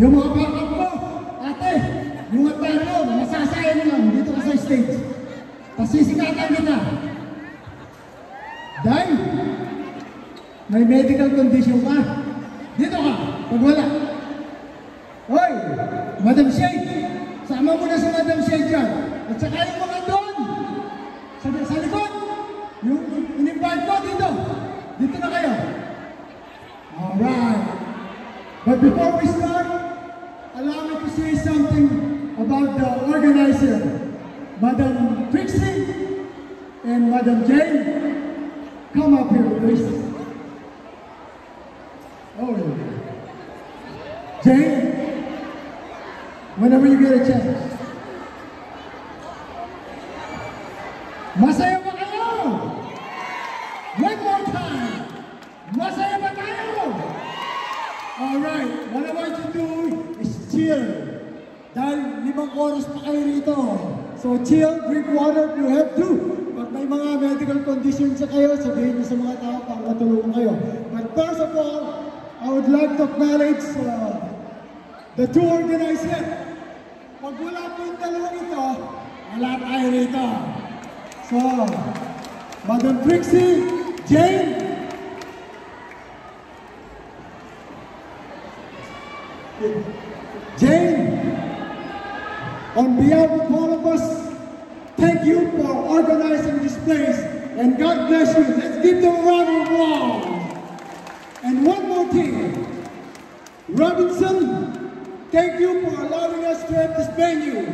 Yung mga backup mo, ate, yung attire mo, masasayang lang dito ka sa stage. Pasisikatan kita. Dahil may medical condition ka. Dito ka, pag wala. Hoy, Madam Shade, sama mo na si Madam Shade dyan. At saka yung mga doon, sa likod, yung in-invite ko dito. Dito na kayo. Alright. But before we start, allow me to say something about the organizer, Madam Trixie and Madam Jane. Come up here, please. Oh, yeah. Jane, whenever you get a chance. Masaya ba kayo? One more time. Masaya ba kayo? Alright, what I want you to do is chill. Dahil 5 oras pa kayo rito. So chill, drink water if you have to. Pag may mga medical conditions sa kayo, sabihin niyo sa mga tao para matulungan kayo. But first of all, I would like to acknowledge the two organizers. Pag wala po yung dalawang ito, wala tayo rito. So, Madam Trixie, Jane, on behalf of all of us, thank you for organizing this place, and God bless you. Let's give them a round of applause. And one more thing, Robinson, thank you for allowing us to have this venue.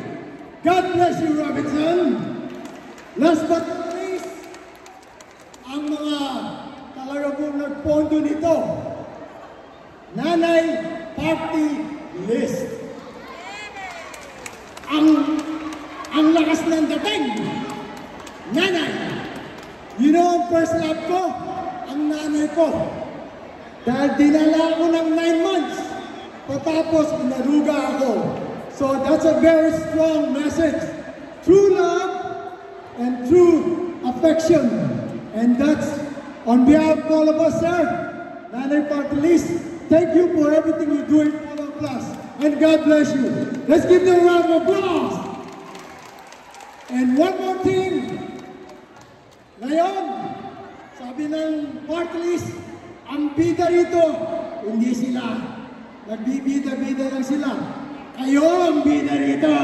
God bless you, Robinson. Last but not least, ang mga talaga pong nagpondo nito, Nanay Party List. Ang lakas ng dating, Nanay. You know, ang first love ko, ang nanay ko. Dahil dinala ako ng 9 months, patapos inaruga ako. So that's a very strong message. True love and true affection. And that's on behalf of all of us, sir. Nanay Party List, thank you for everything you're doing for all of us. And God bless you. Let's give them a round of applause. And one more thing. Ngayon, sabi ng Party List, ang bida rito, hindi sila. Nagbibida-bida lang sila. Kayo ang bida rito.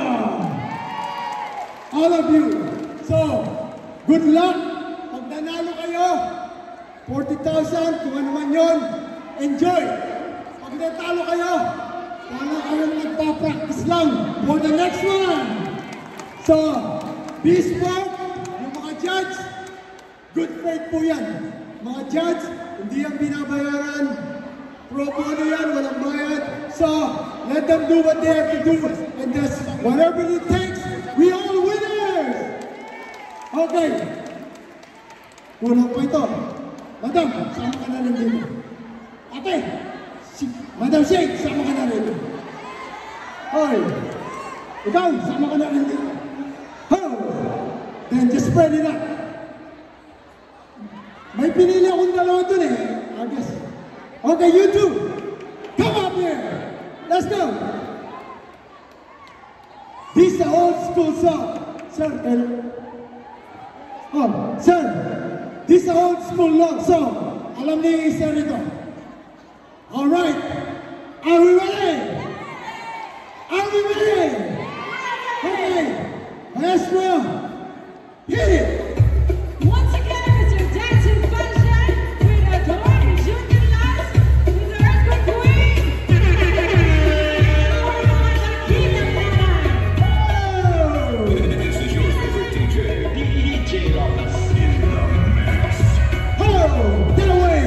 All of you. So, good luck. Pag nanalo kayo, 40,000, kung ano man yun, enjoy. Pag natalo kayo, wala kayong nagpa-practice lang for the next one. So, be smart. Yung mga judge, good faith po yan. Mga judge, hindi yan binabayaran. Pro bono yan, walang bayad. So, let them do what they have to do. And just whatever it takes, we all winners! Okay. Kulang pa ito. Madam, sama ka na rin dito. Ate, Madam Shade, sama ka na rin. Hoy, ikaw, sama ka na rin dito. Oh, then just spread it up. May pinili akong dalawa dun eh. I guess. Okay, you two, come up here. Let's go. This is an old school song. Sir, sir, this is an old school song. Alam niyo yung isa rito. Alright, are we ready? Are we ready? Okay, maestro, hit it. Once again, it's your dancing function with Adorn Junior Last with the Earthquake Queen. This is your favorite DJ, DJ Lawless in the mix. Oh, get away!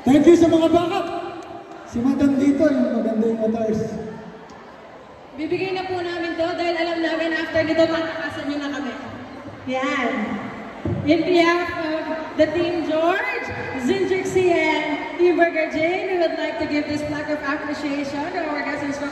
Thank you sa mga backup. Si Madam dito, yung maganda yung guitars. Bibigay na po namin to dahil alam namin after nito tatakasan nyo na kami. Yan. In behalf of the Team George, Zinjixie and Team Burger Jane, we would like to give this plaque of appreciation to our guest instructor.